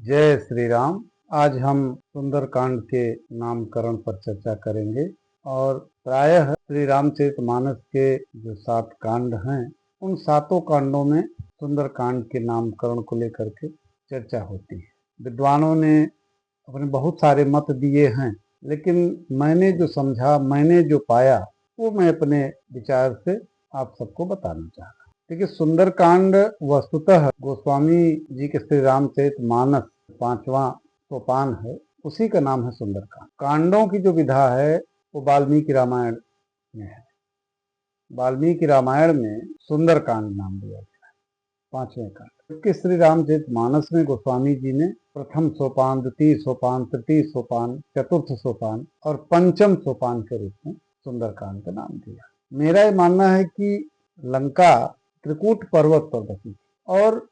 जय श्री राम। आज हम सुंदरकांड के नामकरण पर चर्चा करेंगे और प्रायः श्री रामचरितमानस के जो 7 कांड हैं उन 7 कांडों में सुंदरकांड के नामकरण को लेकर के चर्चा होती है। विद्वानों ने अपने बहुत सारे मत दिए हैं, लेकिन मैंने जो समझा, मैंने जो पाया, वो मैं अपने विचार से आप सबको बताना चाह रहा हूँ। देखिए, सुंदरकांड वस्तुतः गोस्वामी जी के श्री रामचरितमानस 5वां सोपान है, उसी का नाम है सुंदरकांड। कांडों की जो विधा है वो वाल्मीकि रामायण में है। वाल्मीकि रामायण में सुंदरकांड नाम दिया गया है 5वें कांड, जबकि श्री रामचरितमानस में गोस्वामी जी ने प्रथम सोपान, द्वितीय सोपान, तृतीय सोपान, चतुर्थ सोपान और पंचम सोपान के रूप में सुंदरकांड का नाम दिया। मेरा ये मानना है कि लंका त्रिकूट पर्वत पर बसी थी और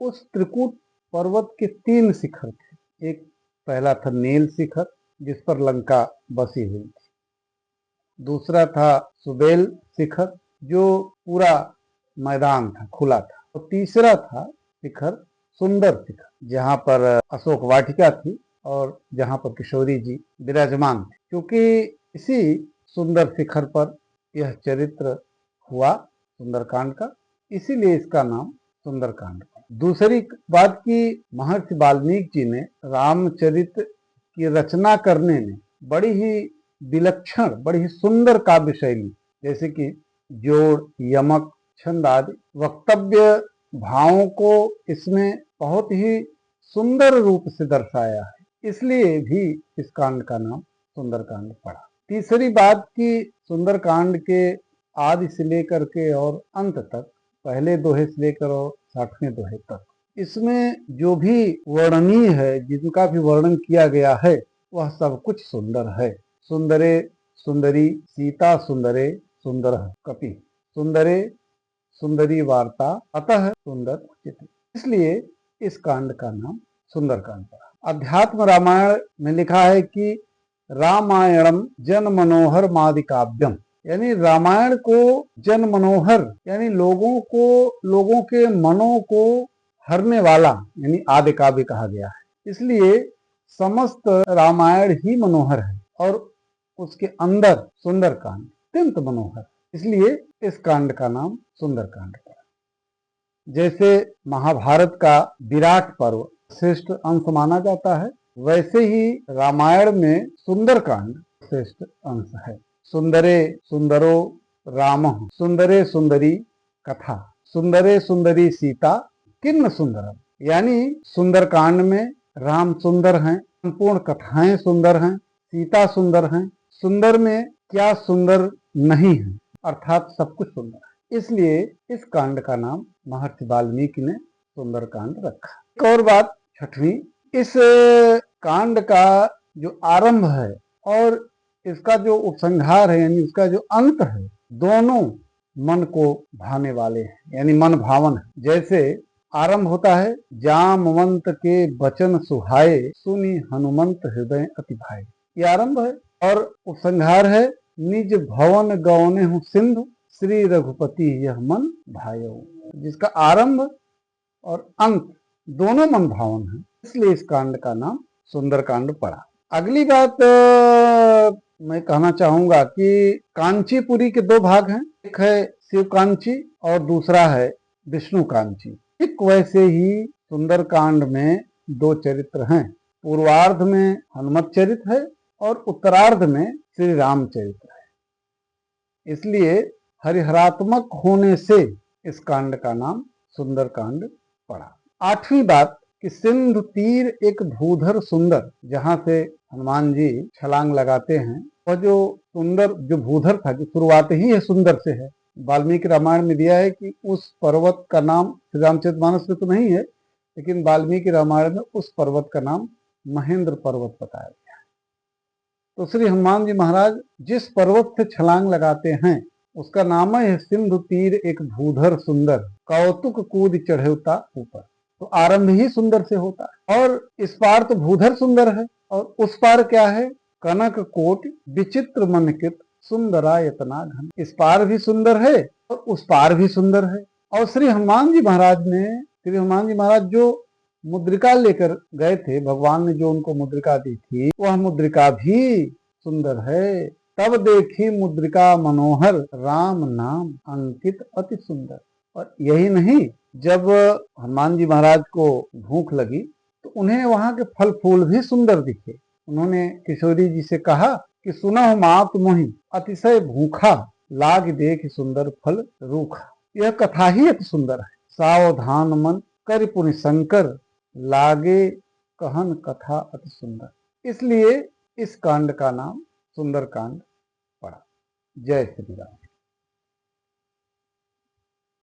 उस त्रिकूट पर्वत के 3 शिखर थे। एक पहला था नील शिखर, जिस पर लंका बसी हुई थी। दूसरा था सुबेल शिखर, जो पूरा मैदान था, खुला था। और तीसरा था शिखर सुंदर शिखर, जहाँ पर अशोक वाटिका थी और जहाँ पर किशोरी जी विराजमान थे। क्योंकि इसी सुंदर शिखर पर यह चरित्र हुआ सुंदरकांड का, इसीलिए इसका नाम सुंदरकांड है। दूसरी बात कि महर्षि वाल्मीकि जी ने रामचरित की रचना करने में बड़ी ही विलक्षण, बड़ी ही सुंदर काव्य शैली, जैसे कि जोड़, यमक, छंद आदि वक्तव्य भावों को इसमें बहुत ही सुंदर रूप से दर्शाया है, इसलिए भी इस कांड का नाम सुंदरकांड पड़ा। तीसरी बात कि सुंदरकांड के आदि से लेकर के और अंत तक, पहले दोहे से लेकर और 60वें दोहे तक, इसमें जो भी वर्णनीय है, जिनका भी वर्णन किया गया है, वह सब कुछ सुंदर है। सुंदरे सुंदरी सीता सुंदरे सुंदर कपि, सुंदरे सुंदरी वार्ता अतः सुंदर उचित, इसलिए इस कांड का नाम सुंदरकांड पड़ा। अध्यात्म रामायण में लिखा है कि रामायणम जन मनोहर मादि काव्यम, यानी रामायण को जन मनोहर, यानी लोगों के मनों को हरने वाला, यानी आदि काव्य कहा गया है। इसलिए समस्त रामायण ही मनोहर है और उसके अंदर सुंदरकांड अत्यंत मनोहर, इसलिए इस कांड का नाम सुंदरकांड है। जैसे महाभारत का विराट पर्व श्रेष्ठ अंश माना जाता है, वैसे ही रामायण में सुंदरकांड श्रेष्ठ अंश है। सुंदरे सुंदरो राम, सुंदरे सुंदरी कथा, सुंदरे सुंदरी सीता किन्न सुंदरम, यानी सुंदरकांड में राम सुंदर हैं, संपूर्ण कथाएं सुंदर हैं, सीता सुंदर हैं। सुंदर में क्या सुंदर नहीं है, अर्थात सब कुछ सुंदर है, इसलिए इस कांड का नाम महर्षि वाल्मीकि ने सुंदरकांड रखा। एक और बात, 6वीं, इस कांड का जो आरंभ है और इसका जो उपसंहार है, यानी इसका जो अंत है, दोनों मन को भाने वाले हैं, यानी मन भावन है। जैसे आरंभ होता है, जामवंत के वचन सुहाए, सुनी हनुमंत हृदय अति भाए, ये आरंभ है। और उपसंहार है, निज भवन गौने हूँ सिंधु, श्री रघुपति यह मन भायो, जिसका आरंभ और अंत दोनों मन भावन है, इसलिए इस कांड का नाम सुंदरकांड पड़ा। अगली बात मैं कहना चाहूंगा कि कांचीपुरी के 2 भाग हैं, एक है शिव कांची और दूसरा है विष्णु कांची। ठीक वैसे ही सुंदरकांड में 2 चरित्र हैं, पूर्वार्ध में हनुमत चरित है और उत्तरार्ध में श्री राम चरित्र है, इसलिए हरिहरात्मक होने से इस कांड का नाम सुंदरकांड पड़ा। 8वीं बात कि सिंधु तीर एक भूधर सुंदर, जहां से हनुमान जी छलांग लगाते हैं, वह जो सुंदर जो भूधर था, जो शुरुआत ही है सुंदर से है। वाल्मीकि रामायण में दिया है कि उस पर्वत का नाम, श्री रामचरितमानस में तो नहीं है, लेकिन वाल्मीकि रामायण में उस पर्वत का नाम महेंद्र पर्वत बताया गया है। तो श्री हनुमान जी महाराज जिस पर्वत से छलांग लगाते हैं, उसका नाम है सिंधु तीर एक भूधर सुंदर, कौतुक कूद चढ़ेता ऊपर। तो आरंभ ही सुंदर से होता है, और इस पार तो भूधर सुंदर है, और उस पार क्या है, कनक कोट विचित्र मनकित सुंदरायतना घन। इस पार भी सुंदर है और उस पार भी सुंदर है। और श्री हनुमान जी महाराज जो मुद्रिका लेकर गए थे, भगवान ने जो उनको मुद्रिका दी थी वह मुद्रिका भी सुंदर है। तब देखी मुद्रिका मनोहर, राम नाम अंकित अति सुंदर। और यही नहीं, जब हनुमान जी महाराज को भूख लगी तो उन्हें वहां के फल फूल भी सुंदर दिखे। उन्होंने किशोरी जी से कहा कि सुनहु मात मोहि अतिशय भूखा, लाग देख सुंदर फल रूखा। यह कथा ही अति सुंदर है। सावधान मन कर पुनि शंकर, लागे कहन कथा अति सुंदर। इसलिए इस कांड का नाम सुंदर कांड पड़ा। जय श्री राम।